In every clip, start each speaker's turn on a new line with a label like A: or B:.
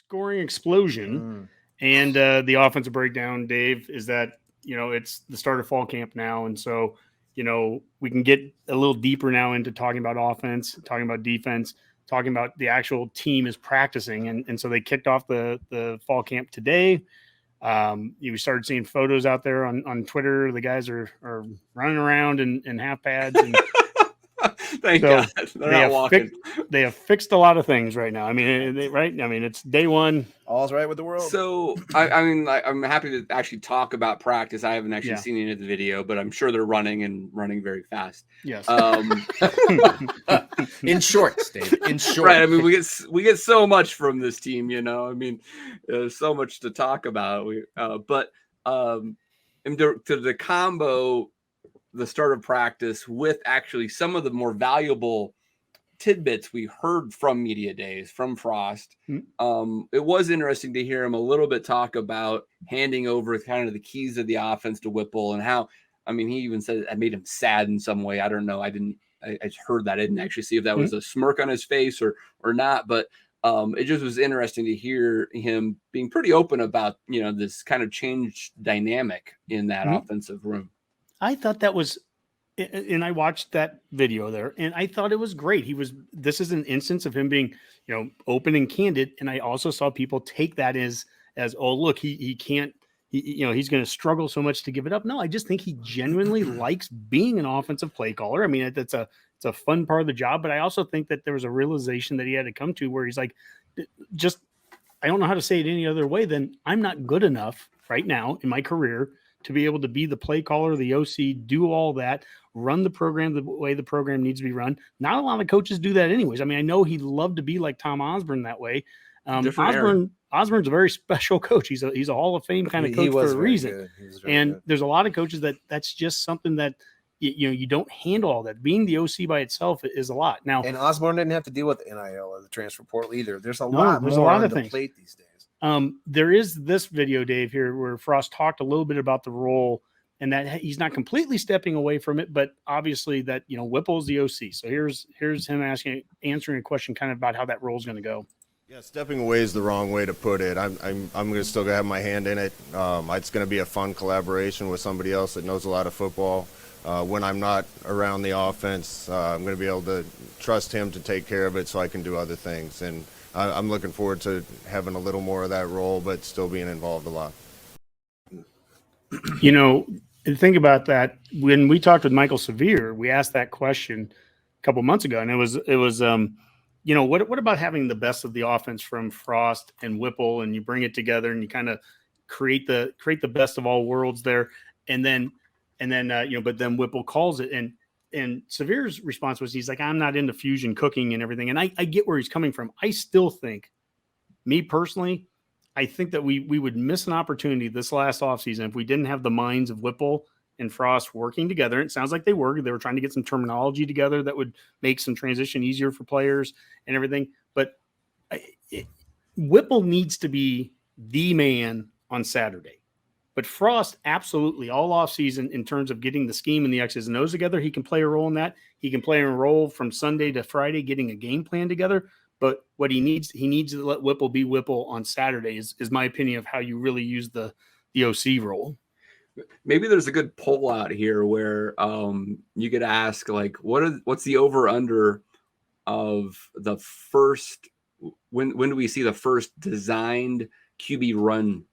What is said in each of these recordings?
A: scoring explosion. And the offensive breakdown, Dave, is that, it's the start of fall camp now. And so, we can get a little deeper now into talking about offense, talking about defense, talking about the actual team is practicing. And so they kicked off the fall camp today. You started seeing photos out there on Twitter. The guys are running around in half pads. And
B: Thank God. They're not walking.
A: They have fixed a lot of things right now. I mean, it's day one.
C: All's right with the world.
B: So, I'm happy to actually talk about practice. I haven't actually seen any of the video, but I'm sure they're running very fast.
A: Yes.
C: In short, Dave. In short.
B: Right. I mean, we get so much from this team, I mean, there's so much to talk about. But to the combo, the start of practice with actually some of the more valuable tidbits we heard from media days from Frost. It was interesting to hear him a little bit talk about handing over kind of the keys of the offense to Whipple, and how, he even said it made him sad in some way. I don't know. I heard that. I didn't actually see if that was a smirk on his face or not, but it just was interesting to hear him being pretty open about, this kind of changed dynamic in that offensive room.
A: I thought that was, and I watched that video there, and I thought it was great. This is an instance of him being, open and candid. And I also saw people take that as, oh, look, he can't, he's going to struggle so much to give it up. No, I just think he genuinely likes being an offensive play caller. I mean, it's a fun part of the job, but I also think that there was a realization that he had to come to where he's like, I don't know how to say it any other way than I'm not good enough right now in my career to be able to be the play caller, the OC, do all that, run the program the way the program needs to be run. Not a lot of coaches do that anyways. I mean, I know he'd love to be like Tom Osborne that way. Osborne's a very special coach. He's a Hall of Fame kind of coach for a reason. And there's a lot of coaches that's just something that, you don't handle all that. Being the OC by itself is a lot. Now,
C: and Osborne didn't have to deal with the NIL or the transfer portal either. There's a lot on the plate these days.
A: There is this video, Dave, here where Frost talked a little bit about the role and that he's not completely stepping away from it, but obviously that, Whipple's the OC. So here's him answering a question kind of about how that role is going to go.
D: Yeah, stepping away is the wrong way to put it. I'm going to still have my hand in it. It's going to be a fun collaboration with somebody else that knows a lot of football. When I'm not around the offense, I'm going to be able to trust him to take care of it so I can do other things. And I'm looking forward to having a little more of that role, but still being involved a lot.
A: Think about that. When we talked with Michael Severe, we asked that question a couple months ago, and it was what about having the best of the offense from Frost and Whipple, and you bring it together and you kind of create the best of all worlds there, and then but then Whipple calls it, and Severe's response was, he's like, I'm not into fusion cooking and everything. And I get where he's coming from. I still think, me personally, I think that we would miss an opportunity this last offseason if we didn't have the minds of Whipple and Frost working together. It sounds like they were trying to get some terminology together that would make some transition easier for players and everything. But Whipple needs to be the man on Saturday. But Frost, absolutely, all offseason in terms of getting the scheme and the X's and O's together, he can play a role in that. He can play a role from Sunday to Friday, getting a game plan together. But what he needs to let Whipple be Whipple on Saturday is my opinion of how you really use the OC role.
B: Maybe there's a good poll out here where you could ask, like, what's the over-under of the first – when do we see the first designed QB run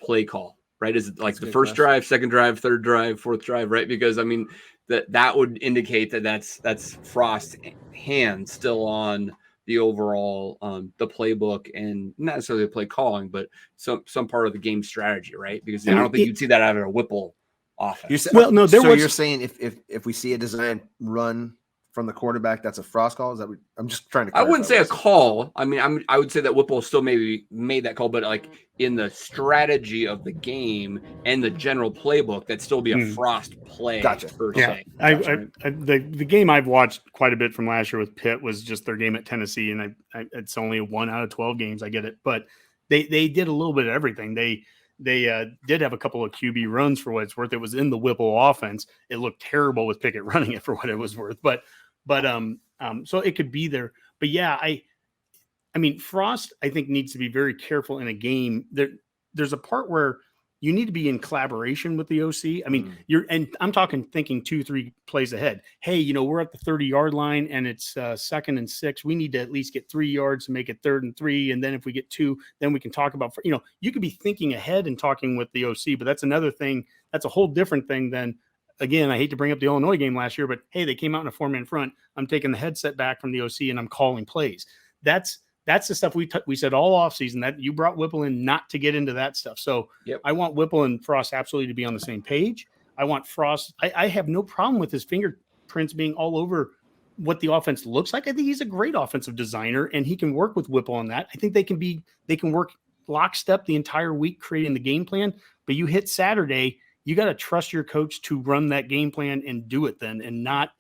B: play call, right? Is it like the first drive, second drive, third drive, fourth drive, right? Because that would indicate that that's Frost's hand still on the overall the playbook, and not necessarily the play calling, but some part of the game strategy, right? Because I don't think you'd see that out of a Whipple offense.
C: You're saying if we see a design run from the quarterback, that's a Frost call? Is that what, I'm just trying to
B: I wouldn't say a call. I mean, I would say that Whipple still maybe made that call, but like in the strategy of the game and the general playbook, that'd still be a Frost play.
C: Gotcha.
B: Se.
A: The game I've watched quite a bit from last year with Pitt was just their game at Tennessee, and it's only 1 out of 12 games. I get it, but they did a little bit of everything. They did have a couple of QB runs for what it's worth. It was in the Whipple offense. It looked terrible with Pickett running it for what it was worth, but so it could be there. But yeah, I mean, Frost, I think, needs to be very careful in a game. There's a part where you need to be in collaboration with the OC. I mean, and I'm talking thinking 2-3 plays ahead. Hey, we're at the 30-yard line and it's 2nd and 6. We need to at least get 3 yards to make it 3rd and 3. And then if we get 2, then we can talk about, you could be thinking ahead and talking with the OC, but that's another thing. That's a whole different thing than, again, I hate to bring up the Illinois game last year, but hey, they came out in a 4-man front. I'm taking the headset back from the OC and I'm calling plays. That's the stuff we said all offseason, that you brought Whipple in not to get into that stuff. So I want Whipple and Frost absolutely to be on the same page. I want Frost. I have no problem with his fingerprints being all over what the offense looks like. I think he's a great offensive designer and he can work with Whipple on that. I think they can work lockstep the entire week creating the game plan, but you hit Saturday, you got to trust your coach to run that game plan and do it then, and not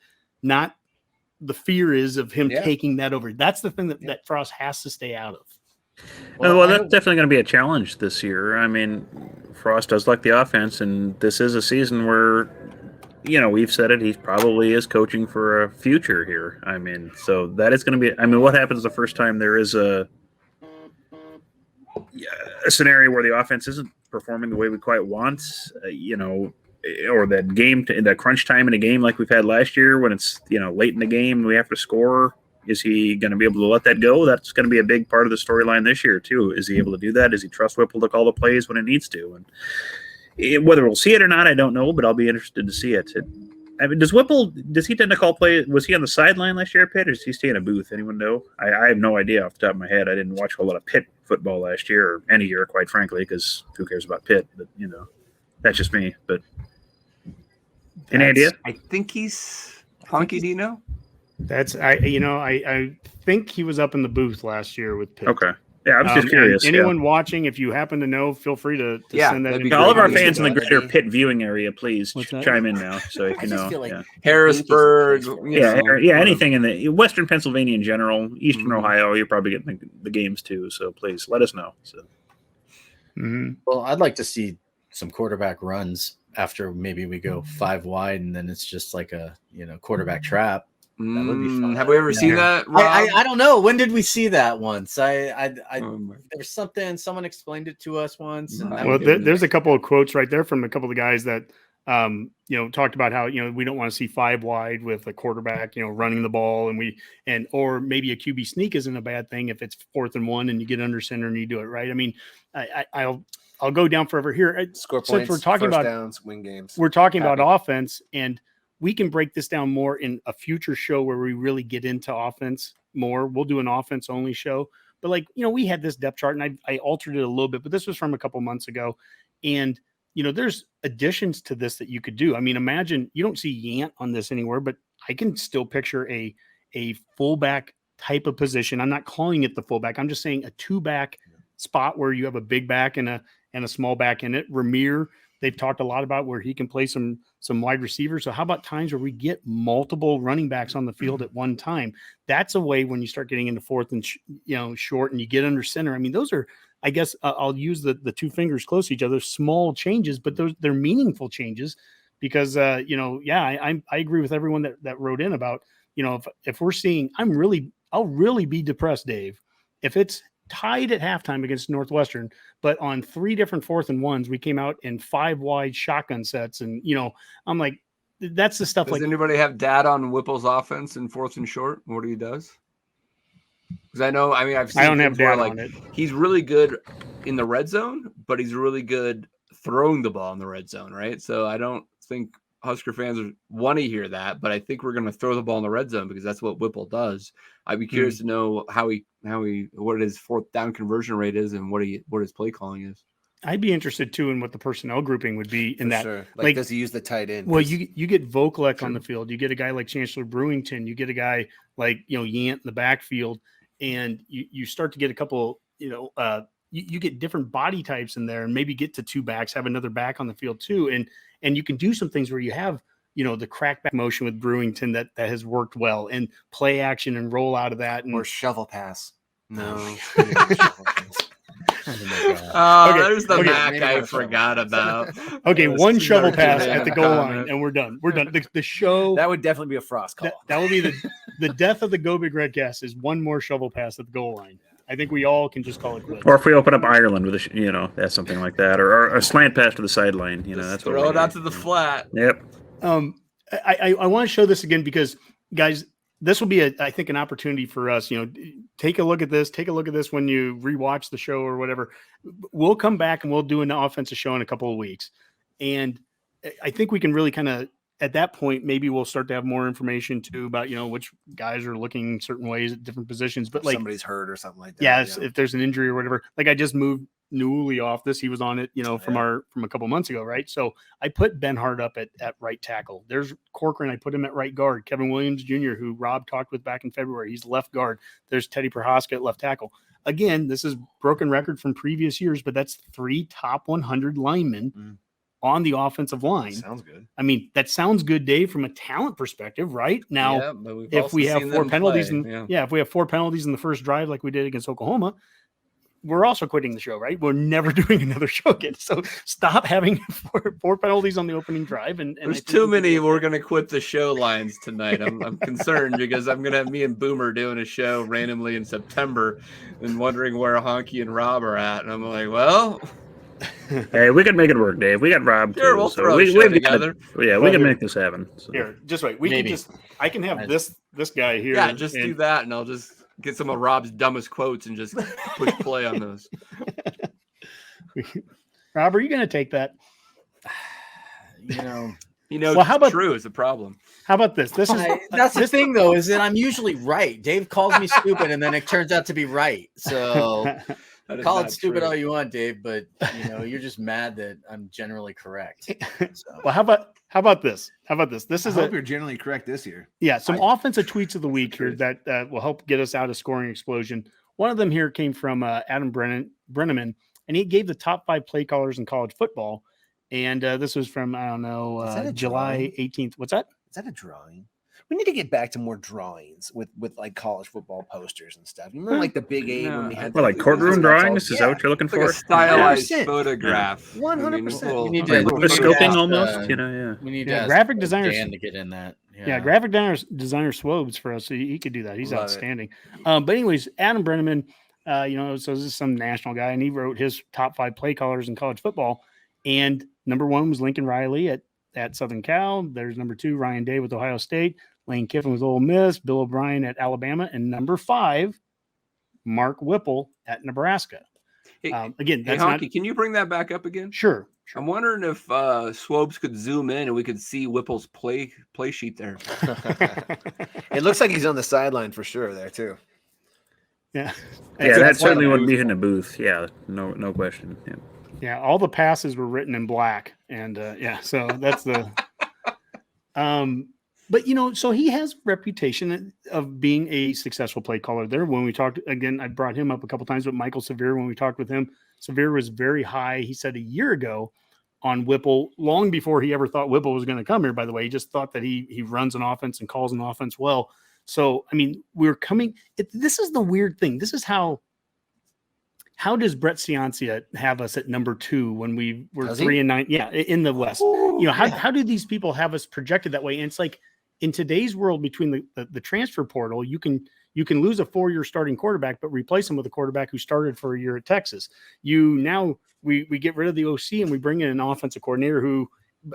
A: the fear is of him taking that over. That's the thing that Frost has to stay out of.
E: Well, that's definitely going to be a challenge this year. I mean, Frost does like the offense, and this is a season where, we've said it, he probably is coaching for a future here. I mean, so that is going to be, what happens the first time there is a scenario where the offense isn't performing the way we quite want, or that crunch time in a game like we've had last year when it's, late in the game, we have to score. Is he going to be able to let that go? That's going to be a big part of the storyline this year too. Is he able to do that? Does he trust Whipple to call the plays when it needs to? And whether we'll see it or not, I don't know, but I'll be interested to see it. Does he tend to call plays? Was he on the sideline last year at Pitt, or does he stay in a booth? Anyone know? I have no idea off the top of my head. I didn't watch a whole lot of Pitt football last year, or any year, quite frankly, because who cares about Pitt? But, that's just me. But any idea?
B: I think he's Honky. Do you know?
A: I think he was up in the booth last year with Pitt.
E: Okay. Yeah, I was just curious.
A: Anyone watching, if you happen to know, feel free to send that in.
E: All of our fans in the greater Pitt viewing area, please chime in now. So if you know.
C: Like
B: Harrisburg.
E: Anything in the Western Pennsylvania in general, Eastern Ohio, you're probably getting the games too. So please let us know. So.
F: Well, I'd like to see some quarterback runs after maybe we go 5 wide and then it's just like a quarterback trap. That would be fun.
B: Have we ever seen that, Rob?
F: I don't know. When did we see that once? There's something, someone explained it to us once. And
A: there's a couple of quotes right there from a couple of the guys that talked about how we don't want to see 5 wide with a quarterback running the ball, or maybe a QB sneak isn't a bad thing if it's 4th and 1 and you get under center and you do it right. I mean, I'll go down forever here.
C: Score points,
A: we're talking
C: first
A: about
C: downs, win games.
A: We're talking about offense, and we can break this down more in a future show where we really get into offense more. We'll do an offense only show, but we had this depth chart and I altered it a little bit, but this was from a couple months ago. And, there's additions to this that you could do. I mean, imagine you don't see Yant on this anywhere, but I can still picture a fullback type of position. I'm not calling it the fullback. I'm just saying a 2-back spot where you have a big back and a small back in it. Ramir, they've talked a lot about where he can play some wide receivers. So how about times where we get multiple running backs on the field at one time? That's a way when you start getting into 4th and short and you get under center. I mean, those are, I guess I'll use the 2 fingers close to each other, small changes, but they're meaningful changes because, I agree with everyone that wrote in about, if we're seeing, I'll really be depressed, Dave, if it's tied at halftime against Northwestern, but on 3 different 4th and 1s, we came out in 5 wide shotgun sets. And, I'm like, that's the stuff.
B: Does anybody have data on Whipple's offense in 4th and short? What he does? Because I don't have data on it. He's really good in the red zone, but he's really good throwing the ball in the red zone. Right. So I don't think Husker fans want to hear that, but I think we're going to throw the ball in the red zone because that's what Whipple does. I'd be curious to know what his 4th down conversion rate is and what his play calling is.
A: I'd be interested too in what the personnel grouping would be in that.
C: Sure. Like, does he use the tight end?
A: Well, you get Vokalek on the field. You get a guy like Chancellor Brewington. You get a guy like Yant in the backfield, and you start to get a couple. You get different body types in there, and maybe get to 2 backs, have another back on the field too, and you can do some things where you have the crackback motion with Brewington that has worked well, and play action and roll out of that,
C: or shovel pass. No.
B: There's the back I forgot about.
A: Okay, 1 shovel pass at the goal line, and we're done. We're done. The show
C: that would definitely be a Frost call.
A: That would be the death of the Go Big Red Cast is 1 more shovel pass at the goal line. I think we all can just call it quits.
E: Or if we open up Ireland with that's something like that, or a slant pass to the sideline. That's what
B: throw it out to the flat.
E: Yep.
A: I want to show this again because, guys, this will be, I think, an opportunity for us. Take a look at this. Take a look at this when you rewatch the show or whatever. We'll come back and we'll do an offensive show in a couple of weeks, and I think we can really kind of, at that point, maybe we'll start to have more information too about which guys are looking certain ways at different positions. But like
C: somebody's hurt or something like that.
A: Yeah, if there's an injury or whatever. Like I just moved Newly off this. He was on it, from a couple months ago, right? So I put Ben Hart up at right tackle. There's Corcoran. I put him at right guard. Kevin Williams Jr., who Rob talked with back in February, he's left guard. There's Teddy Prohaska at left tackle. Again, this is broken record from previous years, but that's 3 top 100 linemen on the offensive line.
C: Sounds good.
A: I mean, that sounds good, Dave, from a talent perspective, right? Now, if we have 4 penalties, if we have 4 penalties in the first drive, like we did against Oklahoma, we're also quitting the show, right? We're never doing another show again. So stop having four penalties on the opening drive. And
B: there's too many. We're going to quit the show lines tonight. I'm concerned because I'm going to have me and Boomer doing a show randomly in September and wondering where Honky and Rob are at. And I'm like, well,
E: hey, we can make it work, Dave. We got Rob.
B: Sure, we'll throw a show together.
E: We can make this happen. So.
A: Here, just wait. I can have this guy here.
B: Yeah, just do that, and I'll just get some of Rob's dumbest quotes and just push play on those.
A: Rob, are you going to take that?
B: Well, how about true is a problem.
A: How about this? That's
F: the thing, though, is that I'm usually right. Dave calls me stupid, and then it turns out to be right. So call it stupid all you want, Dave, but you're just mad that I'm generally correct. So.
A: Well, how about this? This is
C: I hope you're generally correct this year.
A: Yeah, some offensive tweets of the week here that will help get us out of scoring explosion. One of them here came from Adam Brenneman, and he gave the top 5 play callers in college football. And this was from, I don't know, July 18th. What's that?
C: Is that a drawing? We need to get back to more drawings with like college football posters and stuff. You remember like the Big 8 when we had
E: like courtroom drawings? Is that what you're looking for?
B: Like a stylized photograph.
C: 100%.
F: We need
E: to scoping almost.
F: We need
A: graphic designers
F: to get in that.
A: Yeah, graphic designer Swobes for us. So he could do that. He's outstanding. But anyways, Adam Brenneman, so this is some national guy, and he wrote his top 5 play callers in college football. And number 1 was Lincoln Riley at Southern Cal. There's number 2, Ryan Day with Ohio State. Lane Kiffin with Ole Miss, Bill O'Brien at Alabama, and number 5, Mark Whipple at Nebraska. Again, that's
B: Honky, can you bring that back up again?
A: Sure.
B: I'm wondering if Swobes could zoom in and we could see Whipple's play sheet there.
C: It looks like he's on the sideline for sure there too.
A: Yeah.
E: Yeah, that certainly wouldn't be in a booth. Yeah, no question. Yeah.
A: Yeah, all the passes were written in black, and so that's the. But so he has a reputation of being a successful play caller there. When we talked again, I brought him up a couple times with Michael Severe. When we talked with him, Severe was very high. He said a year ago on Whipple, long before he ever thought Whipple was going to come here. By the way, he just thought that he runs an offense and calls an offense well. So I mean, we're coming. This is the weird thing. This is how does Brett Ciancia have us at number 2 when we were 3-9? Yeah, in the West. How do these people have us projected that way? And it's like in today's world, between the transfer portal, you can lose a 4-year starting quarterback, but replace him with a quarterback who started for a year at Texas. We get rid of the OC and we bring in an offensive coordinator who,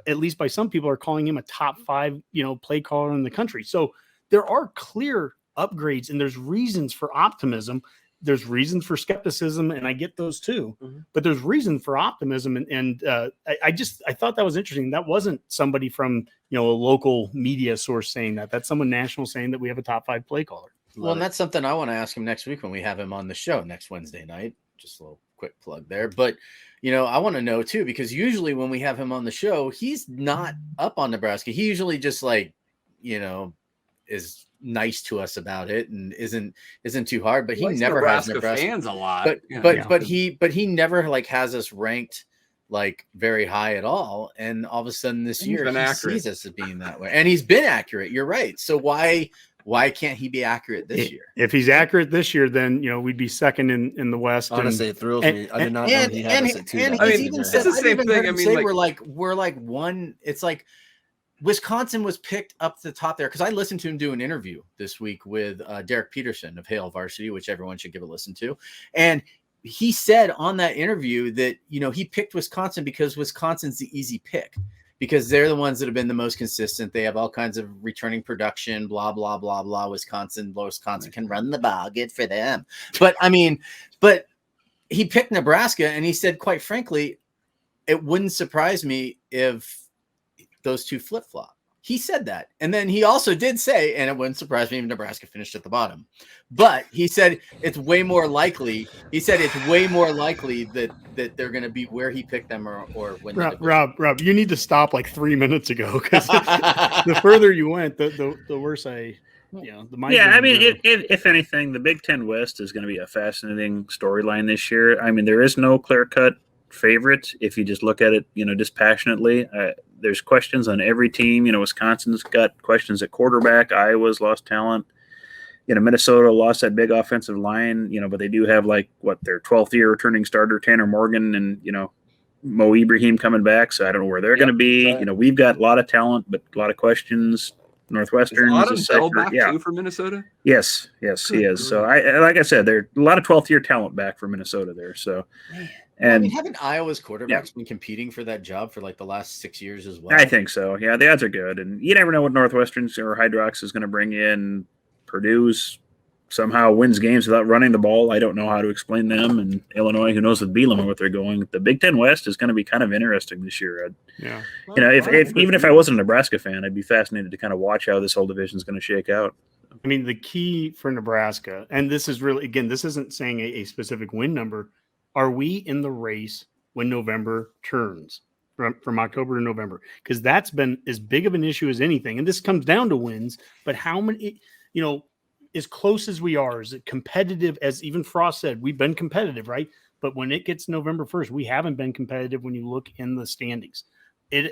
A: at least by some people, are calling him a top 5 play caller in the country. So there are clear upgrades, and there's reasons for optimism. There's reasons for skepticism, and I get those too. Mm-hmm. But there's reason for optimism, and I thought that was interesting. That wasn't somebody from a local media source saying that. That's someone national saying that we have a top 5 play caller.
F: And that's something I want to ask him next week when we have him on the show next Wednesday night. Just a little quick plug there, but I want to know too, because usually when we have him on the show, he's not up on Nebraska. He usually just is nice to us about it and isn't too hard, but he never
B: Nebraska
F: has Nebraska
B: fans a lot.
F: But he never has us ranked very high at all. And all of a sudden this year he sees us as being that way. And he's been accurate. You're right. So why can't he be accurate this year?
A: If he's accurate this year, then we'd be second in the West.
C: Honestly, it thrills me. I did not know he had us at 2.
F: And he's even said, it's the same thing. I mean, we're like one. It's like Wisconsin was picked up the top there because I listened to him do an interview this week with Derek Peterson of Hail Varsity, which everyone should give a listen to. And he said on that interview that, he picked Wisconsin because Wisconsin's the easy pick because they're the ones that have been the most consistent. They have all kinds of returning production, blah, blah, blah, blah. Wisconsin can run the ball. Good for them. But he picked Nebraska and he said, quite frankly, it wouldn't surprise me if those two flip-flop. He said that. And then he also did say, and it wouldn't surprise me if Nebraska finished at the bottom, but he said it's way more likely. He said it's way more likely that they're going to be where he picked them or when.
A: Rob, you need to stop like 3 minutes ago because the further you went, the worse I.
E: I mean, if anything, the Big Ten West is going to be a fascinating storyline this year. I mean, there is no clear-cut favorite if you just look at it, dispassionately. There's questions on every team. Wisconsin's got questions at quarterback. Iowa's lost talent. Minnesota lost that big offensive line, but they do have their 12th year returning starter, Tanner Morgan, and, Mo Ibrahim coming back. So I don't know where they're going to be. Right. We've got a lot of talent, but a lot of questions. Northwestern
B: is back too for Minnesota.
E: Yes, he is. So like I said, there's a lot of 12th year talent back for Minnesota there. So. And
F: haven't Iowa's quarterbacks been competing for that job for the last 6 years as well?
E: I think so. Yeah, the odds are good. And you never know what Northwestern or Hydrox is going to bring in. Purdue's somehow wins games without running the ball. I don't know how to explain them. And Illinois, who knows with Bielema and what they're going. The Big Ten West is going to be kind of interesting this year. Even if I wasn't a Nebraska fan, I'd be fascinated to kind of watch how this whole division is going to shake out.
A: I mean, the key for Nebraska, and this is really, again, this isn't saying a specific win number. Are we in the race when November turns from October to November? Because that's been as big of an issue as anything. And this comes down to wins, but how many, as close as we are, is it competitive? As even Frost said, we've been competitive, right? But when it gets November 1st, we haven't been competitive when you look in the standings.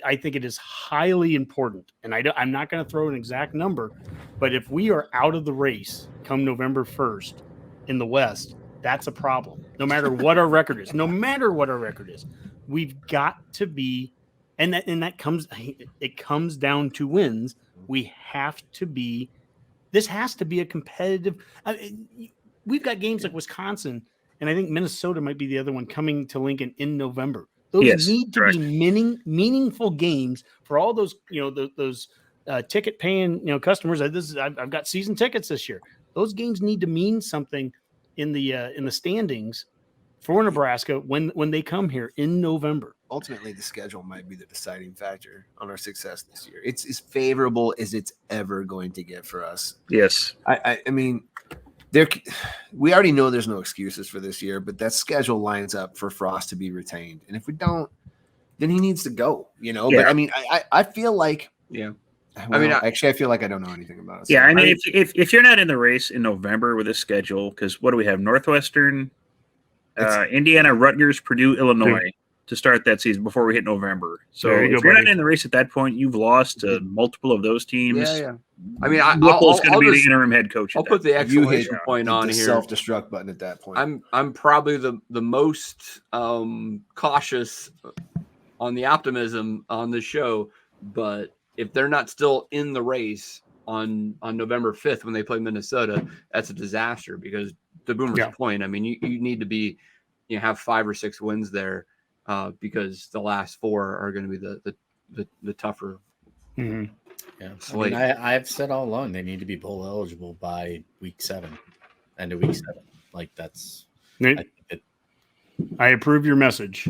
A: I think it is highly important. And I'm not going to throw an exact number, but if we are out of the race come November 1st in the West, that's a problem. No matter what our record is, we've got to be, and that comes down to wins. We have to be. This has to be a competitive. We've got games like Wisconsin, and I think Minnesota might be the other one coming to Lincoln in November. Those need to be meaningful games for all those those ticket paying customers. I've got season tickets this year. Those games need to mean something in the standings for Nebraska when they come here in November.
C: Ultimately, the schedule might be the deciding factor on our success this year. It's as favorable as it's ever going to get for us.
E: Yes.
C: I mean, we already know there's no excuses for this year, but that schedule lines up for Frost to be retained. And if we don't, then he needs to go,
E: Yeah.
C: But I mean, I feel like,
B: yeah.
C: Well, I feel like I don't know anything about it.
E: So. Yeah, I mean, if you're not in the race in November with this schedule, because what do we have? Northwestern, Indiana, Rutgers, Purdue, Illinois to start that season before we hit November. So if you're not in the race at that point, you've lost to multiple of those teams.
C: Yeah.
B: I mean,
E: Whipple's going to be the interim head coach.
B: I'll put the exclamation point on here.
C: Self-destruct button at that point.
B: I'm probably the most cautious on the optimism on this show, but if they're not still in the race on November 5th when they play Minnesota, that's a disaster because to Boomer's point, I mean, you need to be, have 5 or 6 wins there because the last 4 are going to be the tougher.
F: Mm-hmm. Yeah. Slate. I mean, I've said all along they need to be bowl eligible by week 7, end of week 7. Like that's.
A: I approve your message.